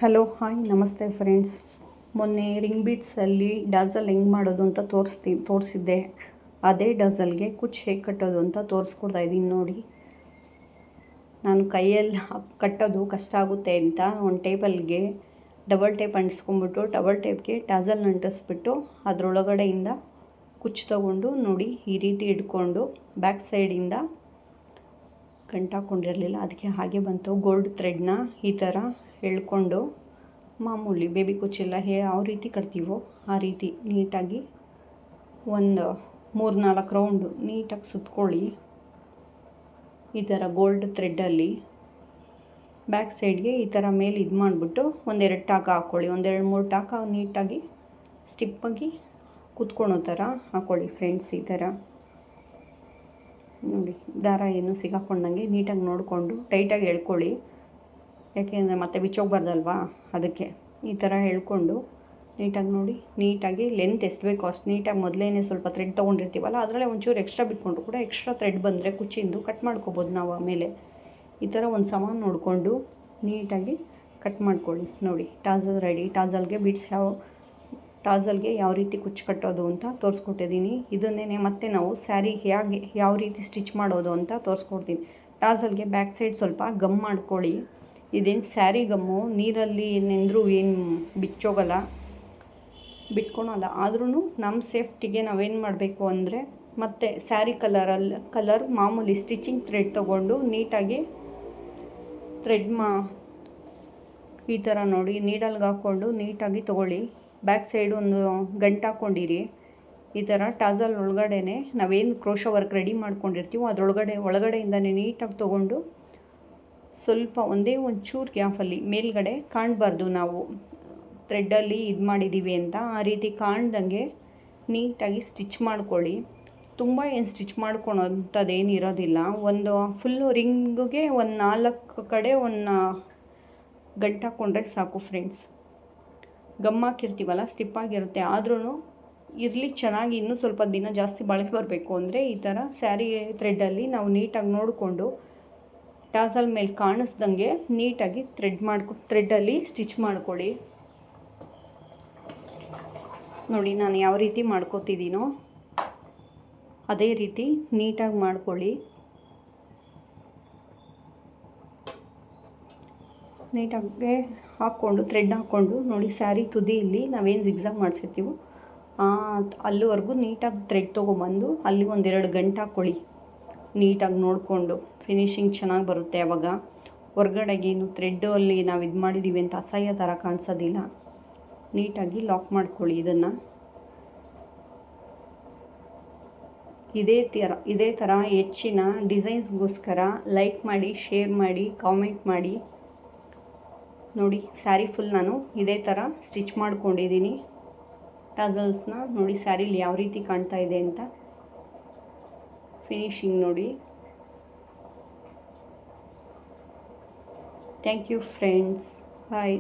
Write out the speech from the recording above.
Hello hi ನಮಸ್ತೆ friends. ಮೊನ್ನೆ ring ಬೀಡ್ಸಲ್ಲಿ ಡಾಝಲ್ ಹೆಂಗೆ ಮಾಡೋದು ಅಂತ ತೋರಿಸಿದ್ದೆ. ಅದೇ ಡಾಝಲ್ಗೆ ಕುಚ್ಚು ಹೇಗೆ ಕಟ್ಟೋದು ಅಂತ ತೋರಿಸ್ಕೊಡ್ತಾ ಇದ್ದೀನಿ ನೋಡಿ. ನಾನು ಕೈಯಲ್ಲಿ ಕಟ್ಟೋದು ಕಷ್ಟ ಆಗುತ್ತೆ ಅಂತ ಒಂದು ಟೇಬಲ್ಗೆ ಡಬಲ್ ಟೇಪ್ ಅಂಟಿಸ್ಕೊಂಡ್ಬಿಟ್ಟು ಡಬಲ್ ಟೇಪ್ಗೆ ಡಾಝಲ್ನ ಅಂಟಿಸ್ಬಿಟ್ಟು ಅದರೊಳಗಡೆಯಿಂದ ಕುಚ್ಚು ತೊಗೊಂಡು ನೋಡಿ ಈ ರೀತಿ ಇಟ್ಕೊಂಡು ಬ್ಯಾಕ್ ಸೈಡಿಂದ ಗಂಟಾಕೊಂಡಿರಲಿಲ್ಲ, ಅದಕ್ಕೆ ಹಾಗೆ ಬಂತು. ಗೋಲ್ಡ್ ಥ್ರೆಡ್ನ ಈ ಥರ ಎಳ್ಕೊಂಡು ಮಾಮೂಲಿ ಬೇಬಿ ಕುಚ್ಚೆಲ್ಲ ಯಾವ ರೀತಿ ಕಟ್ತೀವೋ ಆ ರೀತಿ ನೀಟಾಗಿ ಒಂದು 3-4 ರೌಂಡು ನೀಟಾಗಿ ಸುತ್ಕೊಳ್ಳಿ. ಈ ಥರ ಗೋಲ್ಡ್ ಥ್ರೆಡ್ಡಲ್ಲಿ ಬ್ಯಾಕ್ ಸೈಡ್ಗೆ ಈ ಥರ ಮೇಲೆ ಇದು ಮಾಡಿಬಿಟ್ಟು ಒಂದೆರಡು ಟಾಕ ಹಾಕ್ಕೊಳ್ಳಿ. 1-2-3 ಟಾಕ ನೀಟಾಗಿ ಸ್ಟಿಪ್ಪಾಗಿ ಕುತ್ಕೊಳ್ಳೋ ಥರ ಹಾಕ್ಕೊಳ್ಳಿ ಫ್ರೆಂಡ್ಸ್. ಈ ಥರ ನೋಡಿ, ದಾರ ಏನು ಸಿಗಾಕೊಂಡಂಗೆ ನೀಟಾಗಿ ನೋಡಿಕೊಂಡು ಟೈಟಾಗಿ ಎಳ್ಕೊಳ್ಳಿ, ಯಾಕೆಂದರೆ ಮತ್ತೆ ಬಿಚ್ಚೋಗ್ಬಾರ್ದಲ್ವಾ, ಅದಕ್ಕೆ ಈ ಥರ ಎಳ್ಕೊಂಡು ನೀಟಾಗಿ ನೋಡಿ. ನೀಟಾಗಿ ಲೆಂತ್ ಎಷ್ಟು ಬೇಕೋ ಅಷ್ಟು ನೀಟಾಗಿ ಮೊದಲೇ ಸ್ವಲ್ಪ ಥ್ರೆಡ್ ತೊಗೊಂಡಿರ್ತೀವಲ್ಲ ಅದರಲ್ಲೇ ಒಂಚೂರು ಎಕ್ಸ್ಟ್ರಾ ಬಿಟ್ಕೊಂಡ್ರು ಕೂಡ ಎಕ್ಸ್ಟ್ರಾ ಥ್ರೆಡ್ ಬಂದರೆ ಕುಚ್ಚಿಂದು ಕಟ್ ಮಾಡ್ಕೊಬೋದು ನಾವು. ಆಮೇಲೆ ಈ ಥರ ಒಂದು ಸಮಾನ ನೋಡಿಕೊಂಡು ನೀಟಾಗಿ ಕಟ್ ಮಾಡ್ಕೊಳ್ಳಿ. ನೋಡಿ ಟಾಝಲ್ ರೆಡಿ. ಟಾಝಲ್ಗೆ ಯಾವ ರೀತಿ ಕುಚ್ಚು ಕಟ್ಟೋದು ಅಂತ ತೋರಿಸ್ಕೊಟ್ಟಿದ್ದೀನಿ. ಇದನ್ನೇ ಮತ್ತೆ ನಾವು ಸ್ಯಾರಿ ಯಾವ ರೀತಿ ಸ್ಟಿಚ್ ಮಾಡೋದು ಅಂತ ತೋರಿಸ್ಕೊಡ್ತೀನಿ. ಟಾಝಲ್ಗೆ ಬ್ಯಾಕ್ ಸೈಡ್ ಸ್ವಲ್ಪ ಗಮ್ ಮಾಡ್ಕೊಳ್ಳಿ. ಇದೇನು ಸ್ಯಾರಿ ಗಮ್ಮು, ನೀರಲ್ಲಿ ನೆಂದರೂ ಏನು ಬಿಟ್ಕೊಳಲ್ಲ. ಆದ್ರೂ ನಮ್ಮ ಸೇಫ್ಟಿಗೆ ನಾವೇನು ಮಾಡಬೇಕು ಅಂದರೆ ಮತ್ತೆ ಸ್ಯಾರಿ ಕಲರ್ ಮಾಮೂಲಿ ಸ್ಟಿಚಿಂಗ್ ಥ್ರೆಡ್ ತೊಗೊಂಡು ನೀಟಾಗಿ ಈ ಥರ ನೋಡಿ ನೀಡಲ್ಗೆ ಹಾಕ್ಕೊಂಡು ನೀಟಾಗಿ ತೊಗೊಳ್ಳಿ. ಬ್ಯಾಕ್ ಸೈಡು ಒಂದು ಗಂಟು ಹಾಕ್ಕೊಂಡಿರಿ. ಈ ಥರ ಟಾಝಲ್ ಒಳಗಡೆನೆ ನಾವೇನು ಕ್ರೋಶೋ ವರ್ಕ್ ರೆಡಿ ಮಾಡ್ಕೊಂಡಿರ್ತೀವೋ ಒಳಗಡೆಯಿಂದನೇ ನೀಟಾಗಿ ತೊಗೊಂಡು ಸ್ವಲ್ಪ ಒಂದೇ ಒಂಚೂರು ಗ್ಯಾಪಲ್ಲಿ ಮೇಲ್ಗಡೆ ಕಾಣಬಾರ್ದು ನಾವು ಥ್ರೆಡ್ಡಲ್ಲಿ ಇದು ಮಾಡಿದ್ದೀವಿ ಅಂತ, ಆ ರೀತಿ ಕಾಣ್ದಂಗೆ ನೀಟಾಗಿ ಸ್ಟಿಚ್ ಮಾಡ್ಕೊಳ್ಳಿ. ತುಂಬ ಏನು ಸ್ಟಿಚ್ ಮಾಡ್ಕೊಳೋಂಥದ್ದೇನು ಇರೋದಿಲ್ಲ. ಒಂದು ಫುಲ್ಲು ರಿಂಗಿಗೆ ಒಂದು 4 ಕಡೆ ಒಂದು ಗಂಟು ಹಾಕ್ಕೊಂಡ್ರೆ ಸಾಕು ಫ್ರೆಂಡ್ಸ್. ಗಮ್ ಹಾಕಿರ್ತೀವಲ್ಲ ಸ್ಟಿಪ್ಪಾಗಿರುತ್ತೆ, ಆದ್ರೂ ಇರಲಿ ಚೆನ್ನಾಗಿ ಇನ್ನೂ ಸ್ವಲ್ಪ ದಿನ ಜಾಸ್ತಿ ಬಾಳಿಕೆ ಬರಬೇಕು ಅಂದರೆ ಈ ಥರ ಸ್ಯಾರಿ ಥ್ರೆಡ್ಡಲ್ಲಿ ನಾವು ನೀಟಾಗಿ ನೋಡಿಕೊಂಡು ಟಾಝಲ್ ಮೇಲೆ ಕಾಣಿಸ್ದಂಗೆ ನೀಟಾಗಿ ಥ್ರೆಡ್ಡಲ್ಲಿ ಸ್ಟಿಚ್ ಮಾಡ್ಕೊಳ್ಳಿ. ನೋಡಿ ನಾನು ಯಾವ ರೀತಿ ಮಾಡ್ಕೋತಿದ್ದೀನೋ ಅದೇ ರೀತಿ ನೀಟಾಗಿ ಮಾಡ್ಕೊಳ್ಳಿ. ನೀಟಾಗಿ ಥ್ರೆಡ್ ಹಾಕ್ಕೊಂಡು ನೋಡಿ ಸ್ಯಾರಿ ತುದಿಯಲ್ಲಿ ನಾವೇನು ಜಿಗ್ಜಾಗ್ ಮಾಡಿಸಿರ್ತೀವೋ ಅಲ್ಲಿವರೆಗೂ ನೀಟಾಗಿ ಥ್ರೆಡ್ ತೊಗೊಬಂದು ಅಲ್ಲಿ 1-2 ಗಂಟು ಹಾಕ್ಕೊಳ್ಳಿ. ನೀಟಾಗಿ ನೋಡಿಕೊಂಡು ಫಿನಿಶಿಂಗ್ ಚೆನ್ನಾಗಿ ಬರುತ್ತೆ. ಆವಾಗ ಹೊರ್ಗಡೆಗೇನು ಥ್ರೆಡ್ಡಲ್ಲಿ ನಾವು ಇದು ಮಾಡಿದ್ದೀವಿ ಅಂತ ಅಸಹ್ಯ ಥರ ಕಾಣಿಸೋದಿಲ್ಲ. ನೀಟಾಗಿ ಲಾಕ್ ಮಾಡ್ಕೊಳ್ಳಿ. ಇದನ್ನು ಇದೇ ಥರ ಹೆಚ್ಚಿನ ಡಿಸೈನ್ಸ್ಗೋಸ್ಕರ ಲೈಕ್ ಮಾಡಿ, ಶೇರ್ ಮಾಡಿ, ಕಾಮೆಂಟ್ ಮಾಡಿ. ನೋಡಿ ಸ್ಯಾರಿ ಫುಲ್ ನಾನು ಇದೇ ಥರ ಸ್ಟಿಚ್ ಮಾಡ್ಕೊಂಡಿದ್ದೀನಿ. ಟಾಝಲ್ಸ್ನ ನೋಡಿ ಸ್ಯಾರಿಲಿ ಯಾವ ರೀತಿ ಕಾಣ್ತಾ ಇದೆ ಅಂತ ಫಿನಿಶಿಂಗ್ ನೋಡಿ. Thank you friends. ಬಾಯ್.